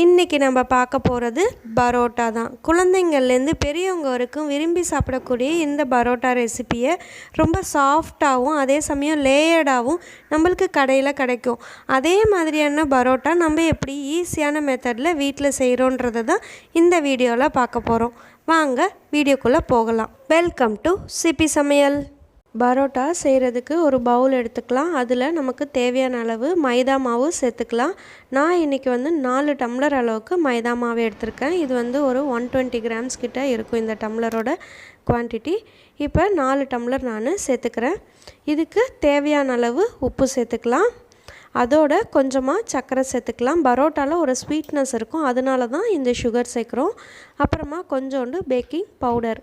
இன்றைக்கி நம்ம பார்க்க போகிறது பரோட்டா தான். குழந்தைங்கள்லேருந்து பெரியவங்க வரைக்கும் விரும்பி சாப்பிடக்கூடிய இந்த பரோட்டா ரெசிப்பியை ரொம்ப சாஃப்டாகவும் அதே சமயம் லேயர்டாகவும் நம்மளுக்கு கடையில் கிடைக்கும். அதே மாதிரியான பரோட்டா நம்ம எப்படி ஈஸியான மெத்தடில் வீட்டில் செய்கிறோன்றதை தான் இந்த வீடியோவில் பார்க்க போகிறோம். வாங்க வீடியோக்குள்ளே போகலாம். வெல்கம் டு சிபி சமையல். பரோட்டா செய்கிறதுக்கு ஒரு பவுல் எடுத்துக்கலாம். அதில் நமக்கு தேவையான அளவு மைதா மாவு சேர்த்துக்கலாம். நான் இன்றைக்கி 4 டம்ளர் அளவுக்கு மைதா மாவு எடுத்திருக்கேன். இது ஒரு 120 கிராம்ஸ் கிட்ட இருக்கும் இந்த டம்ளரோட குவான்டிட்டி. இப்போ 4 டம்ளர் நான் சேர்த்துக்கிறேன். இதுக்கு தேவையான அளவு உப்பு சேர்த்துக்கலாம். அதோட கொஞ்சமாக சர்க்கரை சேர்த்துக்கலாம். பரோட்டாவில் ஒரு ஸ்வீட்னஸ் இருக்கும், அதனால தான் இந்த சுகர் சேர்க்குறோம். அப்புறமா கொஞ்சோண்டு பேக்கிங் பவுடர்.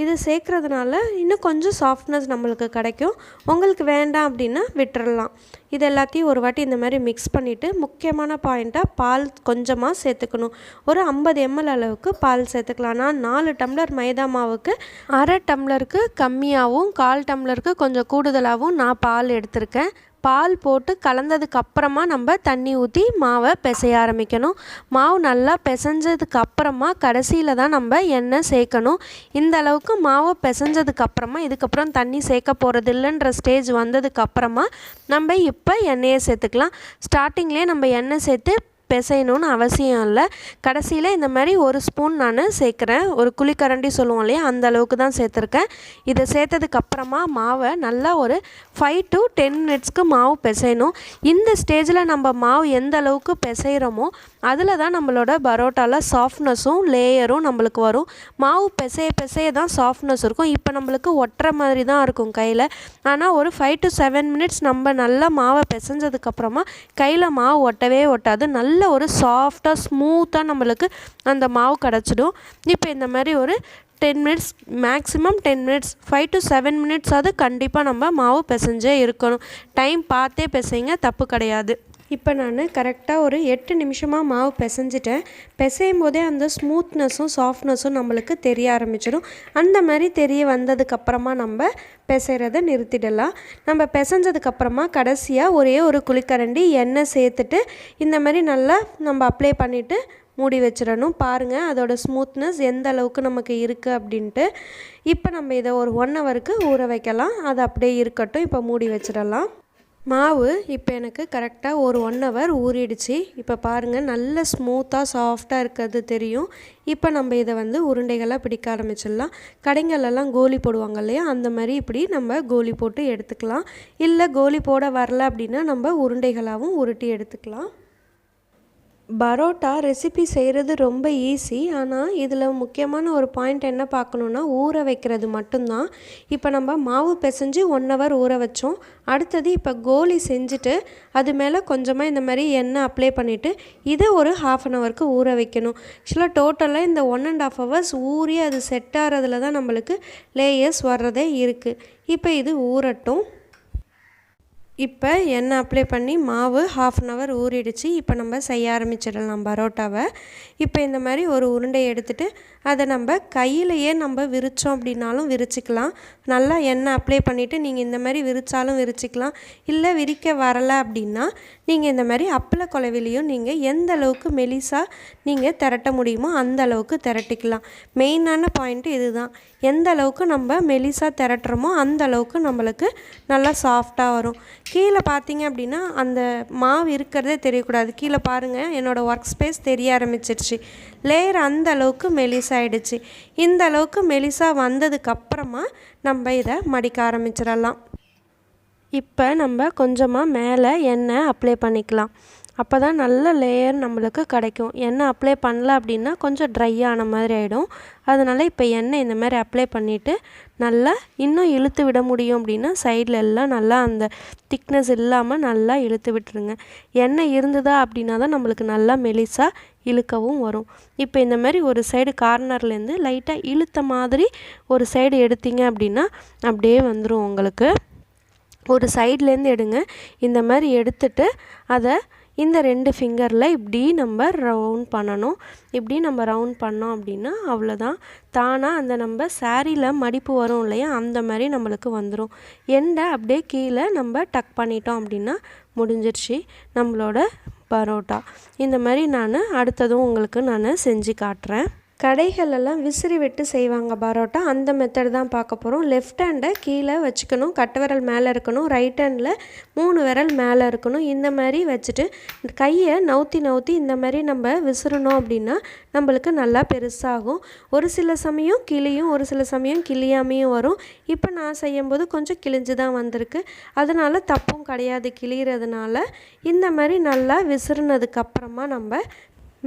இது சேர்க்குறதுனால இன்னும் கொஞ்சம் சாஃப்ட்னஸ் நம்மளுக்கு கிடைக்கும். உங்களுக்கு வேண்டாம் அப்படின்னா விட்டுறலாம். இது எல்லாத்தையும் ஒரு வாட்டி இந்த மாதிரி மிக்ஸ் பண்ணிவிட்டு முக்கியமான பாயிண்ட்டாக பால் கொஞ்சமாக சேர்த்துக்கணும். ஒரு 50 ml அளவுக்கு பால் சேர்த்துக்கலாம். நான் 4 டம்ளர் மைதா மாவுக்கு அரை டம்ளருக்கு கம்மியாகவும் 1/4 டம்ளருக்கு கொஞ்சம் கூடுதலாகவும் நான் பால் எடுத்திருக்கேன். பால் போட்டு கலந்ததுக்கப்புறமா நம்ம தண்ணி ஊற்றி மாவை பிசைய ஆரம்பிக்கணும். மாவு நல்லா பிசைஞ்சதுக்கு அப்புறமா கடைசியில் தான் நம்ம எண்ணெய் சேர்க்கணும். இந்த அளவுக்கு மாவை பிசைஞ்சதுக்கப்புறமா இதுக்கப்புறம் தண்ணி சேர்க்க போகிறது இல்லைன்ற ஸ்டேஜ் வந்ததுக்கப்புறமா நம்ம இப்போ எண்ணெயை சேர்த்துக்கலாம். ஸ்டார்டிங்லேயே நம்ம எண்ணெய் சேர்த்து பிசையணும்னு அவசியம் இல்லை. கடைசியில் இந்த மாதிரி ஒரு ஸ்பூன் நான் சேர்க்குறேன். ஒரு குழிக்கரண்டி சொல்லுவோம் இல்லையா, அந்த அளவுக்கு தான் சேர்த்துருக்கேன். இதை சேர்த்ததுக்கப்புறமா மாவை நல்லா ஒரு 5 to 10 மினிட்ஸ்க்கு மாவு பிசையணும். இந்த ஸ்டேஜில் நம்ம மாவு எந்த அளவுக்கு பிசைகிறோமோ அதில் தான் நம்மளோட பரோட்டாவில் சாஃப்ட்னஸும் லேயரும் நம்மளுக்கு வரும். மாவு பிசைய தான் சாஃப்ட்னஸ் இருக்கும். இப்போ நம்மளுக்கு ஒட்டுற மாதிரி தான் இருக்கும் கையில். ஆனால் ஒரு 5 to 7 மினிட்ஸ் நம்ம நல்லா மாவை பிசைஞ்சதுக்கப்புறமா கையில் மாவு ஒட்டவே ஒட்டாது. நல்ல ஒரு சாஃப்டாக ஸ்மூத்தாக நம்மளுக்கு அந்த மாவு கிடச்சிடும். இப்போ இந்த மாதிரி ஒரு 10 minutes, maximum 10 minutes, 5 to 7 minutes அது கண்டிப்பாக நம்ம மாவு பிசைஞ்சே இருக்கணும். டைம் பார்த்தே பிசைங்க, தப்பு கிடையாது. இப்போ நான் கரெக்டாக ஒரு 8 நிமிஷமாக மாவு பிசைஞ்சிட்டேன். பிசையும் போதே அந்த ஸ்மூத்னஸும் சாஃப்ட்னஸும் நம்மளுக்கு தெரிய ஆரம்பிச்சிடும். அந்த மாதிரி தெரிய வந்ததுக்கப்புறமா நம்ம பிசைகிறத நிறுத்திடலாம். நம்ம பிசைஞ்சதுக்கப்புறமா கடைசியாக ஒரே ஒரு குழிக்கரண்டி எண்ணெய் சேர்த்துட்டு இந்த மாதிரி நல்லா நம்ம அப்ளை பண்ணிவிட்டு மூடி வச்சிடணும். பாருங்கள் அதோட ஸ்மூத்னஸ் எந்த அளவுக்கு நமக்கு இருக்குது அப்படின்ட்டு. இப்போ நம்ம இதை ஒரு 1 ஹவருக்கு ஊற வைக்கலாம். அது அப்படியே இருக்கட்டும். இப்போ மூடி வச்சிடலாம். மாவு இப்போ எனக்கு கரெக்டாக ஒரு 1 ஹவர் ஊறிடுச்சு. இப்போ பாருங்கள் நல்ல ஸ்மூத்தாக சாஃப்டாக இருக்கிறது தெரியும். இப்போ நம்ம இதை உருண்டைகளாக பிடிக்க ஆரம்பிச்சிடலாம். கடைங்களெல்லாம் கோலி போடுவாங்க இல்லையா, அந்த மாதிரி இப்படி நம்ம கோலி போட்டு எடுத்துக்கலாம். இல்லை கோலி போட வரல அப்படின்னா நம்ம உருண்டைகளாகவும் உருட்டி எடுத்துக்கலாம். பரோட்டா ரெசிபி செய்கிறது ரொம்ப ஈஸி. ஆனால் இதில் முக்கியமான ஒரு பாயிண்ட் என்ன பார்க்கணுன்னா, ஊற வைக்கிறது மட்டும்தான். இப்போ நம்ம மாவு பிசைஞ்சு 1 ஹவர் ஊற வச்சோம். அடுத்தது இப்போ கோலி செஞ்சுட்டு அது மேலே கொஞ்சமாக இந்த மாதிரி எண்ணெய் அப்ளை பண்ணிவிட்டு இதை ஒரு 1/2 ஹவருக்கு ஊற வைக்கணும். ஆக்சுவலாக டோட்டலாக இந்த 1.5 ஹவர்ஸ் ஊறி அது செட் ஆகிறதுல தான் நம்மளுக்கு லேயர்ஸ் வர்றதே இருக்குது. இப்போ இது ஊறட்டும். இப்போ எண்ணெய் அப்ளை பண்ணி மாவு 1/2 ஹவர் ஊறிடுச்சு. இப்போ நம்ம செய்ய ஆரம்பிச்சிடலாம் பரோட்டாவை. இப்போ இந்த மாதிரி ஒரு உருண்டை எடுத்துகிட்டு அதை நம்ம கையிலையே நம்ம விரித்தோம் அப்படின்னாலும் விரிச்சிக்கலாம். நல்லா எண்ணெய் அப்ளை பண்ணிவிட்டு நீங்கள் இந்த மாதிரி விரித்தாலும் விரிச்சிக்கலாம். இல்லை விரிக்க வரலை அப்படின்னா நீங்கள் இந்த மாதிரி அப்பள குழவிலையும் நீங்கள் எந்த அளவுக்கு மெலிசாக நீங்கள் திரட்ட முடியுமோ அந்த அளவுக்கு திரட்டிக்கலாம். மெயினான பாயிண்ட்டு இது தான். எந்த அளவுக்கு நம்ம மெலிசாக திரட்டுறோமோ அந்த அளவுக்கு நம்மளுக்கு நல்லா சாஃப்டாக வரும். கீழே பார்த்தீங்க அப்படின்னா அந்த மாவு இருக்கிறதே தெரியக்கூடாது. கீழே பாருங்கள் என்னோடய ஒர்க் ஸ்பேஸ் தெரிய ஆரம்பிச்சிருச்சு. லேயர் அந்த அளவுக்கு மெலிசாயிடுச்சு. இந்த அளவுக்கு மெலிசாக வந்ததுக்கப்புறமா நம்ம இதை மடிக்க ஆரம்பிச்சிடலாம். இப்போ நம்ம கொஞ்சமாக மேலே எண்ணெய் அப்ளை பண்ணிக்கலாம். அப்போ தான் நல்ல லேயர் நம்மளுக்கு கிடைக்கும். எண்ணெய் அப்ளை பண்ணல அப்படின்னா கொஞ்சம் ட்ரை ஆன மாதிரி ஆகிடும். அதனால் இப்போ எண்ணெய் இந்த மாதிரி அப்ளை பண்ணிவிட்டு நல்லா இன்னும் இழுத்து விட முடியும் அப்படின்னா சைடில் எல்லாம் நல்லா அந்த திக்னஸ் இல்லாமல் நல்லா இழுத்து விட்டுருங்க. எண்ணெய் இருந்ததா அப்படின்னா தான் நம்மளுக்கு நல்லா மெலிசாக இழுக்கவும் வரும். இப்போ இந்த மாதிரி ஒரு சைடு கார்னர்லேருந்து லைட்டாக இழுத்த மாதிரி ஒரு சைடு எடுத்தீங்க அப்படின்னா அப்படியே வந்துடும் உங்களுக்கு. ஒரு சைட்லேருந்து எடுங்க. இந்த மாதிரி எடுத்துட்டு அதை இந்த 2 ஃபிங்கரில் இப்படி நம்ம ரவுண்ட் பண்ணணும். இப்படி நம்ம ரவுண்ட் பண்ணோம் அப்படின்னா அவ்வளோதான். தானாக அந்த நம்ம சாரியில் மடிப்பு வரும் இல்லையா, அந்த மாதிரி நம்மளுக்கு வந்துடும். எண்டை அப்படியே கீழே நம்ம டக் பண்ணிட்டோம் அப்படின்னா முடிஞ்சிருச்சு. நம்மளோட பரோட்டா. இந்த மாதிரி நான் அடுத்ததும் உங்களுக்கு நான் செஞ்சு காட்டுறேன். கடைகளெல்லாம் விசிறி விட்டு செய்வாங்க பரோட்டா, அந்த மெத்தட் தான் பார்க்க போகிறோம். லெஃப்ட் ஹேண்டை கீழே வச்சுக்கணும், கட்டை விரல் மேலே இருக்கணும், ரைட் ஹேண்டில் 3 விரல் மேலே இருக்கணும். இந்த மாதிரி வச்சுட்டு கையை நவுத்தி இந்த மாதிரி நம்ம விசிறணும் அப்படின்னா நம்மளுக்கு நல்லா பெருசாகும். ஒரு சில சமயம் கிளியும், ஒரு சில சமயம் கிளியாமையும் வரும். இப்போ நான் செய்யும்போது கொஞ்சம் கிழிஞ்சு தான் வந்திருக்கு, அதனால் தப்பும் கிடையாது கிளிகிறதுனால. இந்த மாதிரி நல்லா விசிறினதுக்கப்புறமா நம்ம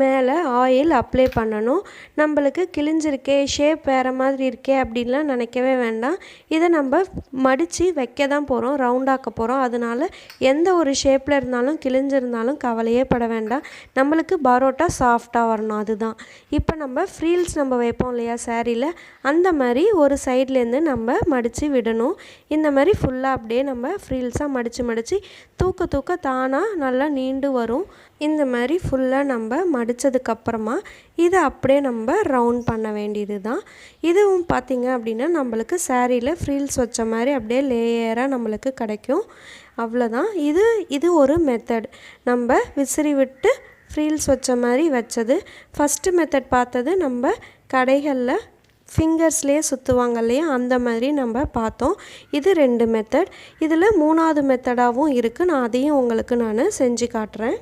மேலே ஆயில் அப்ளை பண்ணணும். நம்மளுக்கு கிழிஞ்சிருக்கே, ஷேப் வேறு மாதிரி இருக்கே அப்படின்லாம் நினைக்கவே வேண்டாம். இதை நம்ம மடித்து வைக்க தான் போகிறோம், ரவுண்டாக்க போகிறோம். அதனால் எந்த ஒரு ஷேப்பில் இருந்தாலும் கிழிஞ்சிருந்தாலும் கவலையே பட வேண்டாம். நம்மளுக்கு பரோட்டா சாஃப்டாக வரணும், அதுதான். இப்போ நம்ம ஃப்ரீல்ஸ் நம்ம வைப்போம் இல்லையா சாரியில், அந்த மாதிரி ஒரு சைட்லேருந்து நம்ம மடித்து விடணும். இந்த மாதிரி ஃபுல்லாக அப்படியே நம்ம ஃப்ரீல்ஸாக மடித்து தூக்க தானாக நல்லா நீண்டு வரும். இந்த மாதிரி ஃபுல்லாக நம்ம மடித்ததுக்கப்புறமா இதை அப்படியே நம்ம ரவுண்ட் பண்ண வேண்டியது தான். இதுவும் பார்த்திங்க அப்படின்னா நம்மளுக்கு சாரியில் ஃப்ரீல்ஸ் வச்ச மாதிரி அப்படியே லேயராக நம்மளுக்கு கிடைக்கும். அவ்வளோதான். இது ஒரு மெத்தட். நம்ம விசிறி விட்டு ஃப்ரீல்ஸ் வச்ச மாதிரி வச்சது. ஃபஸ்ட்டு மெத்தட் பார்த்தது நம்ம கடைகளில் ஃபிங்கர்ஸ்லேயே சுற்றுவாங்க இல்லையா, அந்த மாதிரி நம்ம பார்த்தோம். இது 2 மெத்தட். இதில் 3வது மெத்தடாகவும் இருக்குது, நான் அதையும் உங்களுக்கு நான் செஞ்சு காட்டுறேன்.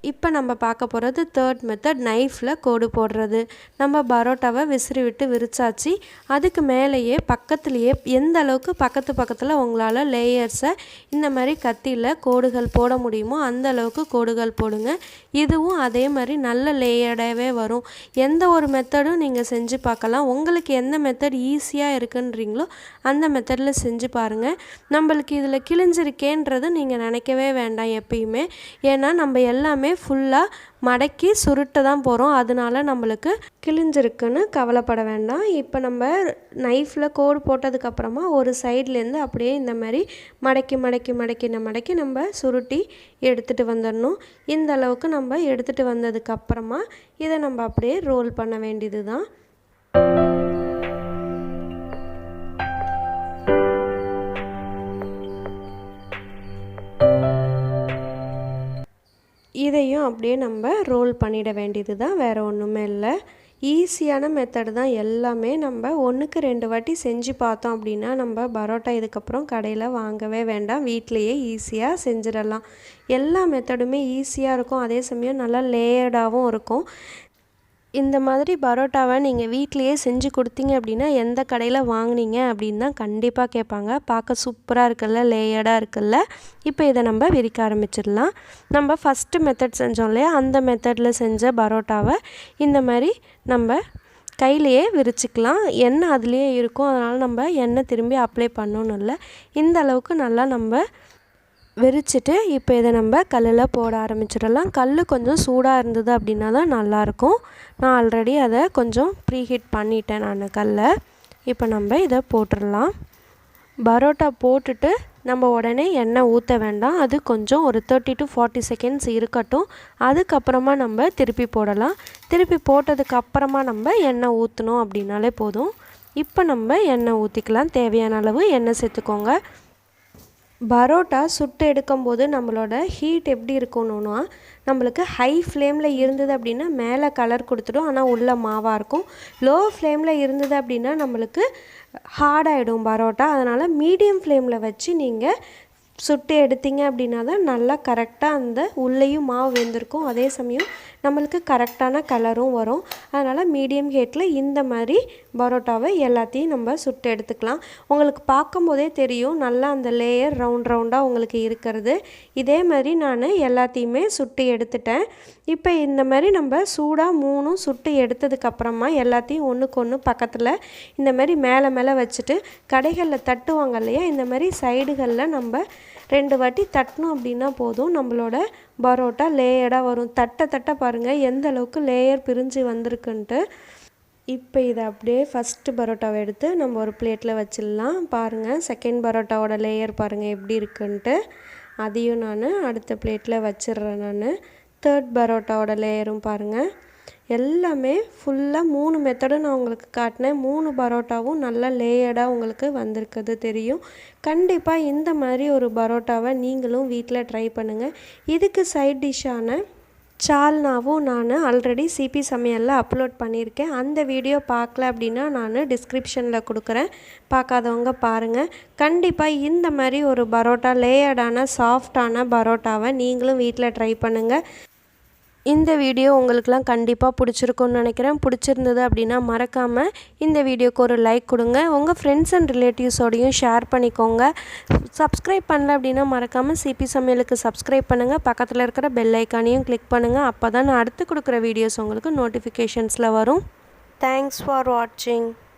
இப்போ நம்ம பார்க்க போகிறது 3rd மெத்தட், நைஃப்பில் கோடு போடுறது. நம்ம பரோட்டாவை விசிறி விட்டு விரிச்சாச்சு. அதுக்கு மேலேயே பக்கத்துலேயே எந்த அளவுக்கு பக்கத்தில் உங்களால் லேயர்ஸை இந்த மாதிரி கத்தியில் கோடுகள் போட முடியுமோ அந்த அளவுக்கு கோடுகள் போடுங்க. இதுவும் அதே மாதிரி நல்ல லேயர்டாகவே வரும். எந்த ஒரு மெத்தடும் நீங்கள் செஞ்சு பார்க்கலாம். உங்களுக்கு எந்த மெத்தட் ஈஸியாக இருக்குன்றீங்களோ அந்த மெத்தடில் செஞ்சு பாருங்கள். நம்மளுக்கு இதில் கிழிஞ்சிருக்கேன்றது நீங்கள் நினைக்கவே வேண்டாம் எப்பயுமே. ஏன்னா நம்ம எல்லாமே ஃபுல்லாக மடக்கி சுருட்ட தான் போகிறோம், அதனால நம்மளுக்கு கிழிஞ்சிருக்குன்னு கவலைப்பட வேண்டாம். இப்போ நம்ம நைஃப்பில் கோடு போட்டதுக்கப்புறமா ஒரு சைட்லேருந்து அப்படியே இந்த மாதிரி மடக்கி நம்ம சுருட்டி எடுத்துகிட்டு வந்துடணும். இந்த அளவுக்கு நம்ம எடுத்துகிட்டு வந்ததுக்கப்புறமா இதை நம்ம அப்படியே ரோல் பண்ண வேண்டியது தான். இதையும் அப்படியே நம்ம ரோல் பண்ணிட வேண்டியது தான், வேறு ஒன்றுமே இல்லை. ஈஸியான மெத்தடு தான் எல்லாமே. நம்ம 1க்கு 2 வாட்டி செஞ்சு பார்த்தோம் அப்படின்னா நம்ம பரோட்டா இதுக்கப்புறம் கடையில் வாங்கவே வேண்டாம், வீட்டிலையே ஈஸியாக செஞ்சிடலாம். எல்லா மெத்தடுமே ஈஸியாக இருக்கும், அதே சமயம் நல்லா லேயர்டாகவும் இருக்கும். இந்த மாதிரி பரோட்டாவை நீங்கள் வீட்டிலையே செஞ்சு கொடுத்தீங்க அப்படின்னா எந்த கடையில் வாங்கினீங்க அப்படின்னு தான் கண்டிப்பாக கேட்பாங்க. பார்க்க சூப்பராக இருக்குல்ல, லேயர்டாக இருக்குல்ல. இப்போ இதை நம்ம விரிக்க ஆரம்பிச்சிடலாம். நம்ம ஃபஸ்ட்டு மெத்தட் செஞ்சோம் இல்லையா, அந்த மெத்தடில் செஞ்ச பரோட்டாவை இந்த மாதிரி நம்ம கையிலையே விரிச்சிக்கலாம். எண்ணெய் அதுலேயே இருக்கும், அதனால் நம்ம எண்ணெய் திரும்பி அப்ளை பண்ணணும் இல்லை. இந்த அளவுக்கு நல்லா நம்ம விரிச்சிட்டு இப்போ இதை நம்ம கல்லில் போட ஆரம்பிச்சிடலாம். கல் கொஞ்சம் சூடாக இருந்தது அப்படின்னா தான் நல்லாயிருக்கும். நான் ஆல்ரெடி அதை கொஞ்சம் ப்ரீஹீட் பண்ணிட்டேன் நான் கல்லை. இப்போ நம்ம இதை போட்டுடலாம். பரோட்டா போட்டுட்டு நம்ம உடனே எண்ணெய் ஊற்ற வேண்டாம், அது கொஞ்சம் ஒரு 30 to 40 செகண்ட்ஸ் இருக்கட்டும். அதுக்கப்புறமா நம்ம திருப்பி போடலாம். திருப்பி போட்டதுக்கப்புறமா நம்ம எண்ணெய் ஊற்றணும் அப்படின்னாலே போதும். இப்போ நம்ம எண்ணெய் ஊற்றிக்கலாம். தேவையான அளவு எண்ணெய் சேர்த்துக்கோங்க. பரோட்டா சுட்டு எடுக்கும்போது நம்மளோட ஹீட் எப்படி இருக்கணும்னா, நம்மளுக்கு ஹை ஃப்ளேமில் இருந்தது அப்படின்னா மேலே கலர் கொடுத்துடும், ஆனால் உள்ள மாவாக இருக்கும். லோ ஃப்ளேமில் இருந்தது அப்படின்னா நம்மளுக்கு ஹார்டாகிடும் பரோட்டா. அதனால் மீடியம் ஃப்ளேமில் வச்சு நீங்கள் சுட்டு எடுத்தீங்க அப்படின்னா தான் நல்லா கரெக்டாக அந்த உள்ளேயும் மாவு வெந்திருக்கும், அதே சமயம் நம்மளுக்கு கரெக்டான கலரும் வரும். அதனால் மீடியம் ஹீட்டில் இந்த மாதிரி பரோட்டாவை எல்லாத்தையும் நம்ம சுட்டு எடுத்துக்கலாம். உங்களுக்கு பார்க்கும்போதே தெரியும் நல்லா அந்த லேயர் ரவுண்டாக உங்களுக்கு இருக்கிறது. இதே மாதிரி நான் எல்லாத்தையுமே சுட்டு எடுத்துட்டேன். இப்போ இந்த மாதிரி நம்ம சூடாக 3 சுட்டு எடுத்ததுக்கப்புறமா எல்லாத்தையும் ஒன்றுக்கு ஒன்று பக்கத்தில் இந்த மாதிரி மேலே வச்சுட்டு கடைகளில் தட்டுவாங்க இல்லையா, இந்த மாதிரி சைடுகளில் நம்ம 2 வாட்டி தட்டணும் அப்படின்னா போதும், நம்மளோட பரோட்டா லேயர்டாக வரும். தட்ட பாருங்கள் எந்த அளவுக்கு லேயர் பிரிஞ்சு வந்திருக்குன்ட்டு. இப்போ இதை அப்படியே ஃபஸ்ட்டு பரோட்டாவை எடுத்து நம்ம ஒரு பிளேட்டில் வச்சிடலாம். பாருங்கள் செகண்ட் பரோட்டாவோட லேயர் பாருங்கள் எப்படி இருக்குன்ட்டு. அதையும் நான் அடுத்த பிளேட்டில் வச்சிடுறேன். நான் தேர்ட் பரோட்டாவோட லேயரும் பாருங்கள். எல்லாமே ஃபுல்லாக 3 மெத்தடும் நான் உங்களுக்கு காட்டினேன். 3 பரோட்டாவும் நல்லா லேயர்டாக உங்களுக்கு வந்திருக்குது தெரியும். கண்டிப்பாக இந்த மாதிரி ஒரு பரோட்டாவை நீங்களும் வீட்டில் ட்ரை பண்ணுங்கள். இதுக்கு சைட் டிஷ்ஷான சால்னாவும் நான் ஆல்ரெடி சிபி சமையலில் அப்லோட் பண்ணியிருக்கேன். அந்த வீடியோ பார்க்கல அப்படின்னா நான் டிஸ்கிரிப்ஷனில் கொடுக்குறேன், பார்க்காதவங்க பாருங்கள். கண்டிப்பாக இந்த மாதிரி ஒரு பரோட்டா லேயர்டான சாஃப்டான பரோட்டாவை நீங்களும் வீட்டில் ட்ரை பண்ணுங்கள். இந்த வீடியோ உங்களுக்குலாம் கண்டிப்பாக பிடிச்சிருக்குன்னு நினைக்கிறேன். பிடிச்சிருந்தது அப்படின்னா மறக்காமல் இந்த வீடியோக்கு ஒரு லைக் கொடுங்க. உங்கள் ஃப்ரெண்ட்ஸ் அண்ட் ரிலேட்டிவ்ஸோடையும் ஷேர் பண்ணிக்கோங்க. சப்ஸ்கிரைப் பண்ணல அப்படின்னா மறக்காமல் சிபி சமையலுக்கு சப்ஸ்கிரைப் பண்ணுங்கள். பக்கத்தில் இருக்கிற பெல் ஐக்கானையும் கிளிக் பண்ணுங்கள். அப்போ தான் நான் அடுத்து கொடுக்குற வீடியோஸ் உங்களுக்கு நோட்டிஃபிகேஷன்ஸில் வரும். தேங்க்ஸ் ஃபார் வாட்சிங்.